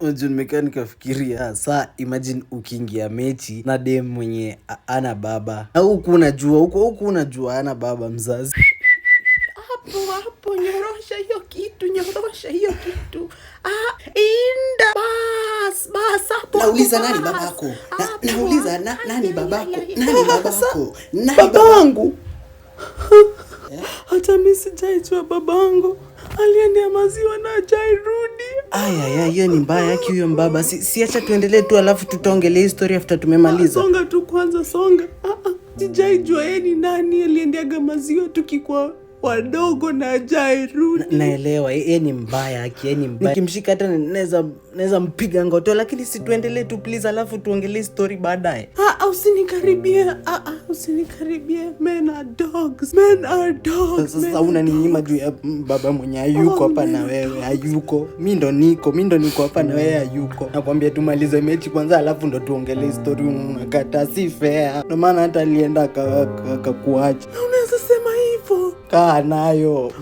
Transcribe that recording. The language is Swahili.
Unajua nimekaa nikafikiria, saa imagine ukiingia mechi na dem mwenye ana baba. Na huku unajua ana baba mzazi. Hapo nyorosha hiyo kitu. Inda bas hapo. Nauliza nani babako? Nauliza nani babako? Nani babako? Babangu. Hata mimi sijaitwa babangu. Aliendea maziwa na hajarudi. Aya, hiyo ni mbaya yake huyo mbaba. Siacha tuendelee tu alafu tutaongelea story after tumemaliza. Songa tu kwanza, songa. Sijaijua yeye ni nani aliendeaga maziwa tukikuwa wadogo na hajarudi. Naelewa yeye ni mbaya yake, yeye ni mbaya. Nikimshika hata naweza mpiga ngoto, lakini si tuendelee tu please alafu tuongelee story baadaye. Usinikaribie. Men are dogs. Sasa unaninyima juu ya baba mwenye hayuko hapa na wewe hayuko. Mimi ndo niko hapa na wewe hayuko. Nakwambia tumalize mechi kwanza alafu ndo tuongelee story. Unakata, si fair. Ndio maana hata alienda akakuacha. Unaweza sema hivyo? Kaa nayo.